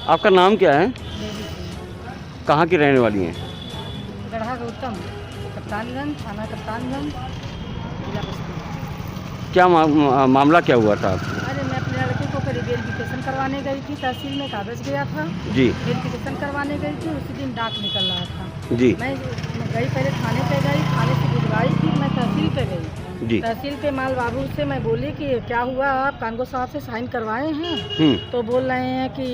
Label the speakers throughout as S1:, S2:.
S1: आपका नाम क्या है? कहाँ की रहने वाली हैं?
S2: गढ़ा गौतम, कप्तानगंज, थाना कप्तानगंज, जिला बस्ती।
S1: क्या मामला क्या हुआ था?
S2: अरे मैं अपने लड़के को करीब वेरिफिकेशन करवाने गई थी, तहसील में कागज़ गया था
S1: जी
S2: वेरिफिकेशन करवाने गई थी। उसी दिन डाक निकल रहा था।
S1: जी
S2: मैं गई, पहले थाने पे गई, थाने से भिजवाई, फिर मैं तहसील पे गई।
S1: जी
S2: तहसील पे माल बाबू से मैं बोली कि क्या हुआ, आप कानगो साहब से साइन करवाए हैं? तो बोल रहे हैं कि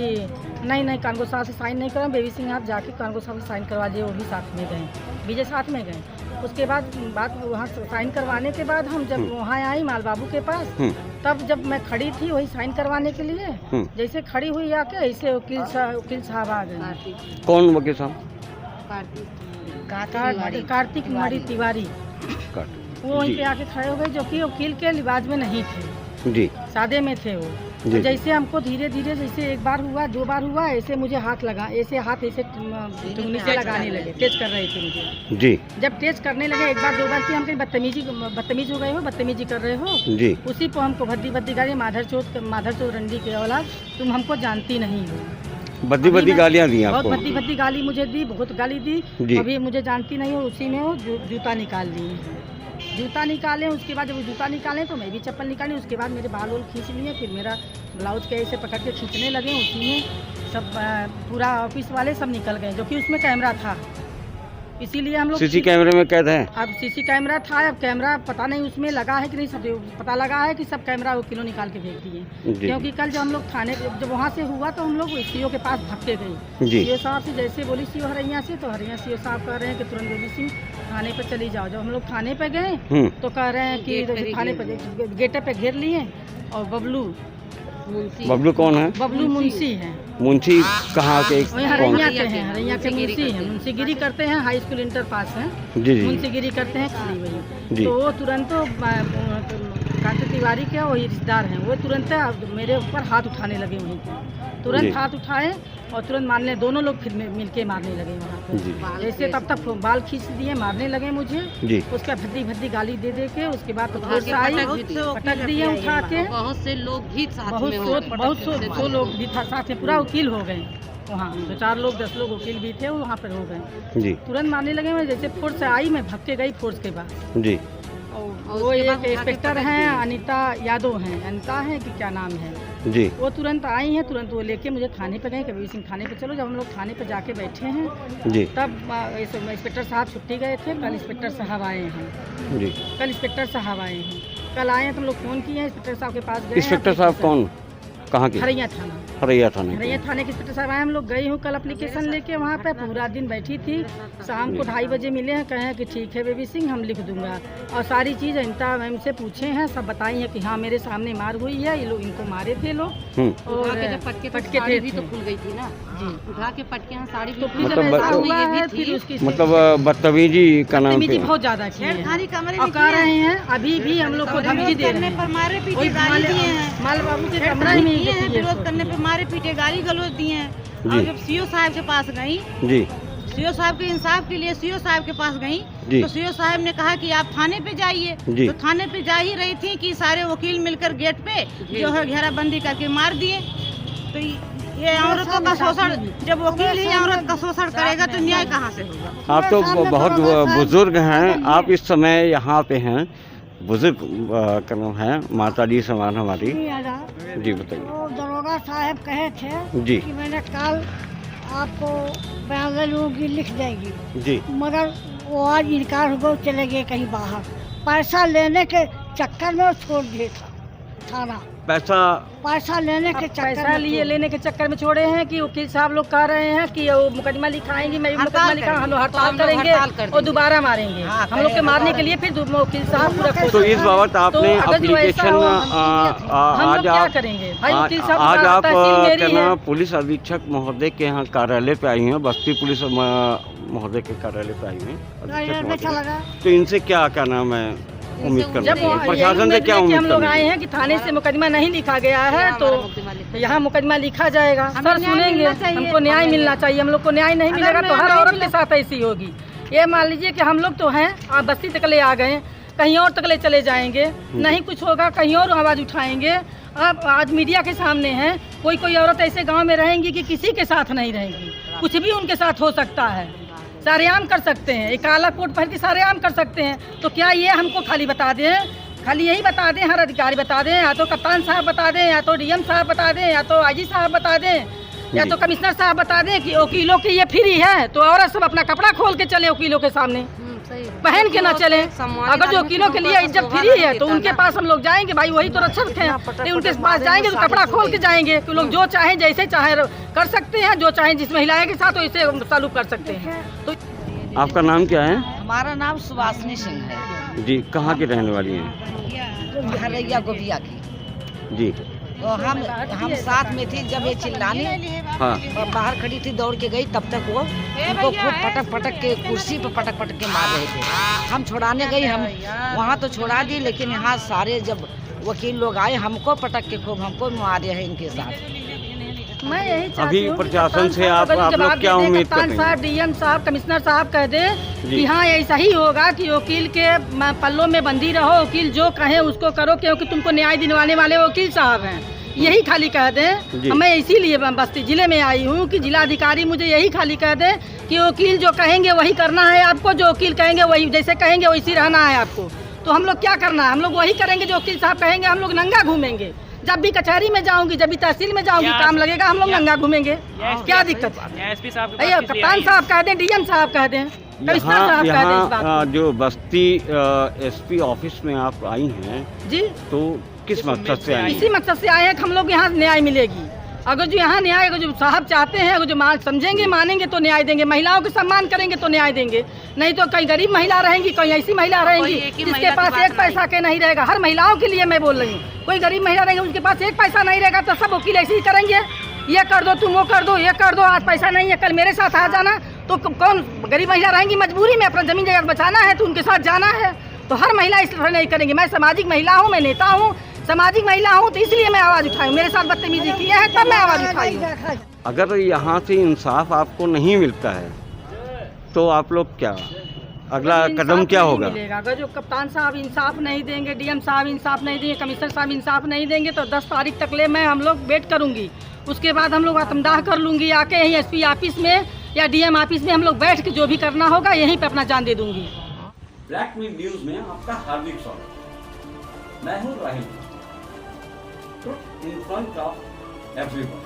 S2: नहीं कानगो साहब से साइन नहीं कराए, बेबी सिंह आप जाके कानगो साहब से साइन करवा दिए। वो भी साथ में गए, विजय साथ में गए। उसके बाद बात वहाँ साइन करवाने के बाद हम जब वहाँ आई माल बाबू के पास, तब जब मैं खड़ी थी वही साइन करवाने के लिए, जैसे खड़ी हुई आके ऐसे वकील साहब आ गए।
S1: कौन वकील साहब?
S2: कार्तिक मणि तिवारी। वो वहीं पे आके खड़े हो गए, जो कि वकील के लिबाज में नहीं थे
S1: जी,
S2: सादे में थे वो। तो जैसे हमको धीरे धीरे जैसे एक बार हुआ, दो बार हुआ, ऐसे मुझे हाथ लगा, ऐसे हाथ ऐसे टुंगनी से लगाने लगे, तेज कर रहे थे मुझे
S1: जी।
S2: जब तेज करने लगे, एक बार दो बार की हम कहीं बदतमीज हो गए हो, बदतमीजी कर रहे हो
S1: जी।
S2: उसी को हमको भद्दी गाली, माधर चौथ रंडी के औलाद, तुम हमको जानती नहीं हो।
S1: बद्दी गालियाँ दी
S2: बहुत
S1: आपको?
S2: भद्दी गाली मुझे दी, बहुत गाली दी। अभी मुझे जानती नहीं हो, उसी में वो जूता निकाल लिए, जूता निकाले। उसके बाद जब जूता निकाले तो मैं भी चप्पल निकाली। उसके बाद मेरे बाल खींच लिए, फिर मेरा ब्लाउज के ऐसे पकड़ के खींचने लगे। उसी में सब पूरा ऑफिस वाले सब निकल गए, जो कि उसमें कैमरा था, इसीलिए हम लोग
S1: सीसी कैमरे में कैद है।
S2: अब सीसी कैमरा था, अब कैमरा पता नहीं उसमें लगा है कि नहीं, सब पता लगा है कि सब कैमरा वो किलो निकाल के भेज दिए। क्योंकि कल जब हम लोग थाने जब वहाँ से हुआ तो हम लोग सीओ के पास भटके गए। सीओ साहब से जैसे बोली सीओ हरैया से, तो हरैया सीओ साहब कह रहे हैं कि तुरंत बेबी सिंह थाने पर चली जाओ। जब हम लोग थाने पे गए तो कह रहे हैं कि थाने पर गेट पे घेर लिए। और बबलू
S1: कौन है?
S2: बबलू मुंशी है।
S1: मुंशी कहाँ के?
S2: हरैया के हैं, हरैया के मुंशी हैं, मुंशीगिरी करते हैं, हाई स्कूल इंटर पास हैं।
S1: जी जी।
S2: मुंशीगिरी करते हैं खाली वही। तो वो तुरंत कार्तिक तिवारी के वही रिश्तेदार हैं, वो तुरंत मेरे ऊपर हाथ उठाने लगे। वहीं तुरंत हाथ उठाए और तुरंत मारने, दोनों लोग फिर मिलके मारने लगे वहाँ पे। जैसे तब तक बाल खींच दिए, मारने लगे मुझे। उसका भद्दी गाली दे के उसके बाद तो पटक दिए उठा के।
S3: बहुत से लोग भी
S2: बहुत सौ लोग भी था साथ में, पूरा वकील हो गए वहाँ। 2-4 लोग 10 लोग वकील भी थे, वहाँ पर हो गए। तुरंत मारने लगे। मैं जैसे फोर्स से आई, मैं भग के गई फोर्स के बाद जी। वो एक इंस्पेक्टर हैं, अनीता यादव हैं, अनीता है कि क्या नाम है जी, वो तुरंत आई हैं। तुरंत वो लेके मुझे थाने पे गए, कबीर सिंह थाने पे चलो। जब हम लोग थाने पे जाके बैठे हैं जी, तब इंस्पेक्टर साहब छुट्टी गए थे। कल इंस्पेक्टर साहब आए हैं जी, कल इंस्पेक्टर साहब आए हैं, कल आए हैं। तुम लोग फोन किए, इंस्पेक्टर साहब के पास गए।
S1: इंस्पेक्टर साहब कौन, कहाँ के?
S2: हरैया थाना के इंस्पेक्टर साहब आए। हम लोग गए हूँ कल एप्लीकेशन लेके वहाँ पे, पूरा दिन बैठी थी। शाम को 2:30 बजे मिले हैं, कहे कि ठीक है बेबी सिंह हम लिख दूंगा। और सारी चीज़ अनिता मैम से पूछे हैं, सब बताई हैं कि हाँ मेरे सामने मार हुई है, ये लोग इनको मारे थे लोग। और
S3: पटके थे भी तो खुल गई थी ना जी, उठा के पटके यहाँ साड़ी
S2: तो फिर ऐसा हुआ है, फिर उसकी
S1: मतलब बदतमीजी का नाम पे
S2: बहुत ज्यादा की है और कह रहे हैं अभी भी हम लोग को धमकी दे रहे हैं। माल बाबू के कमरा में
S3: विरोध करने पे मारे पीटे, गाली गलौज दिए हैं। और जब सीओ साहब के पास गई जी, सीओ साहब के इंसाफ के लिए सीओ साहब के पास गई, तो सीओ साहब ने कहा कि आप थाने पे जाइए। तो थाने पे जा ही रही थी कि सारे वकील मिलकर गेट पे जो है घेराबंदी करके मार दिए। तो ये औरतों का शोषण, जब वकील ही औरत का शोषण करेगा तो न्याय कहाँ से होगा?
S1: आप तो बहुत बुजुर्ग हैं, आप इस समय यहाँ पे हैं, बुजुर्ग का नाम है, माता जी समान हमारी जी, बताइए।
S2: वो दरोगा साहब कहे थे
S1: जी
S2: कि मैंने कल आपको बयान लोगी लिख देंगी
S1: जी,
S2: मगर वो आज इनकार हो गया, चले गए कहीं बाहर। पैसा लेने के चक्कर में छोड़ दिए थाना। पैसा लेने के चक्कर लेने के चक्कर में छोड़े हैं कि वकील साहब लोग कह रहे हैं कि वो मुकदमा लिखाएंगे, मैं मुकदमा लिखा, हम लोग हड़ताल करेंगे और दोबारा मारेंगे। हम लोग के मारने के लिए फिर वकील साहब पूरा।
S1: तो इस बाबत आपने एप्लीकेशन आज
S2: क्या करेंगे भाई? वकील साहब
S1: आज आप क्या पुलिस अधीक्षक महोदय के यहाँ कार्यालय पे आई हैं, बस्ती पुलिस महोदय के कार्यालय पे आई हैं, तो इनसे क्या नाम है उम्मीद करते हैं, प्रशासन से क्या उम्मीद?
S2: हम लोग आए हैं कि थाने से मुकदमा नहीं लिखा गया है तो यहाँ मुकदमा लिखा जाएगा। सर सुनेंगे, हमको न्याय मिलना चाहिए। हम लोग को न्याय नहीं मिलेगा तो हर औरत के साथ ऐसी होगी। ये मान लीजिए कि हम लोग तो हैं, आप बस्ती तक ले आ गए, कहीं और तक ले चले जाएंगे, नहीं कुछ होगा कहीं और आवाज़ उठाएंगे। अब आज मीडिया के सामने है, कोई कोई औरत ऐसे गांव में रहेंगी कि किसी के साथ नहीं रहेंगी, कुछ भी उनके साथ हो सकता है, सारेआम कर सकते हैं, एक काला कोट पहन के सारेआम कर सकते हैं। तो क्या ये हमको खाली बता दें, खाली यही बता दें, हर अधिकारी बता दें, या तो कप्तान साहब बता दें, या तो डीएम साहब बता दें, या तो आईजी साहब बता दें, या तो कमिश्नर साहब बता दें कि वकीलों की ये फ्री है, तो औरत सब अपना कपड़ा खोल के चले वकीलों के सामने, पहन के ना चले। अगर जो वकीलों के लिए इज्जत फ्री है तो उनके पास हम लोग जाएंगे, भाई वही तो रक्षक हैं, उनके पास जाएंगे तो कपड़ा खोल के जाएंगे, तो लोग जो चाहे जैसे चाहे कर सकते हैं, जो चाहे जिस महिलाएं के साथ वैसे सलूक कर सकते हैं। तो
S1: आपका नाम क्या है?
S4: हमारा नाम सुभाषनी सिंह है
S1: जी। कहाँ की रहने वाली हैं?
S4: हरैया गोबिया की
S1: जी।
S4: तो हम साथ में थी जब ये चिल्लाने,
S1: हाँ,
S4: और बाहर खड़ी थी, दौड़ के गई, तब तक वो उनको खूब पटक पटक के कुर्सी पर पटक पटक के मार रहे थे। हम छुड़ाने गई, हम वहाँ तो छुड़ा दी, लेकिन यहाँ सारे जब वकील लोग आए हमको पटक के खूब हमको मारे हैं इनके साथ।
S2: मैं यही
S1: अभी प्रशासन से आप लोग क्या उम्मीद करते हैं?
S2: कप्तान साहब, डीएम साहब, कमिश्नर साहब कह दे कि हाँ ऐसा ही होगा कि वकील के पल्लों में बंदी रहो, वकील जो कहे उसको करो, क्योंकि तुमको न्याय दिलवाने वाले वकील साहब हैं, यही खाली कह दें। मैं इसीलिए बस्ती जिले में आई हूँ कि जिलाधिकारी मुझे यही खाली कह दे कि वकील जो कहेंगे वही करना है आपको, जो वकील कहेंगे वही, जैसे कहेंगे वैसी रहना है आपको। तो हम लोग क्या करना है, हम लोग वही करेंगे जो वकील साहब कहेंगे, हम लोग नंगा घूमेंगे। जब भी कचहरी में जाऊंगी, जब भी तहसील में जाऊंगी, काम लगेगा हम लोग नंगा घूमेंगे, क्या दिक्कत है? कप्तान साहब कह दें, डीएम साहब कह दें, कमिश्नर साहब कह दें इस बात को।
S1: जो बस्ती एसपी ऑफिस में आप आई हैं जी, तो किस मकसद से आए?
S2: इसी मकसद से आए हैं कि हम लोग यहाँ न्याय मिलेगी। अगर जो यहाँ न्याय, अगर जो साहब चाहते हैं, अगर जो समझेंगे मानेंगे तो न्याय देंगे, महिलाओं को सम्मान करेंगे तो न्याय देंगे, नहीं तो कहीं गरीब महिला रहेंगी, कहीं ऐसी महिला रहेंगी जिसके पास एक पैसा के नहीं रहेगा। हर महिलाओं के लिए मैं बोल रही हूँ, कोई गरीब महिला रहेगी उसके पास एक पैसा नहीं रहेगा तो सब वकील ऐसे ही करेंगे, ये कर दो, तुम वो कर दो, ये कर दो, आज पैसा नहीं है कल मेरे साथ आ जाना। तो कौन गरीब महिला रहेंगी, मजबूरी में अपना जमीन जगह बचाना है तो उनके साथ जाना है। तो हर महिला इस तरह नहीं करेंगे। मैं सामाजिक महिला हूँ, मैं नेता हूँ, सामाजिक महिला हूँ, तो इसलिए मैं आवाज़ उठाई हूँ। मेरे साथ बदतमीजी की है तब मैं आवाज़ उठाई हूँ।
S1: अगर यहाँ से इंसाफ आपको नहीं मिलता है तो आप लोग क्या, अगला कदम क्या होगा?
S2: अगर जो कप्तान साहब इंसाफ नहीं देंगे, डीएम साहब इंसाफ नहीं देंगे, कमिश्नर साहब इंसाफ नहीं देंगे, तो 10 तारीख तक ले मैं हम लोग वेट करूँगी। उसके बाद हम लोग आत्मदाह कर लूँगी, आके यहीं एसपी ऑफिस में या डीएम ऑफिस में हम लोग बैठ के जो भी करना होगा यहीं पे अपना जान दे दूँगी।
S5: ब्लैक न्यूज में आपका हार्दिक स्वागत। मैं हूँ Rahil, in front of everyone.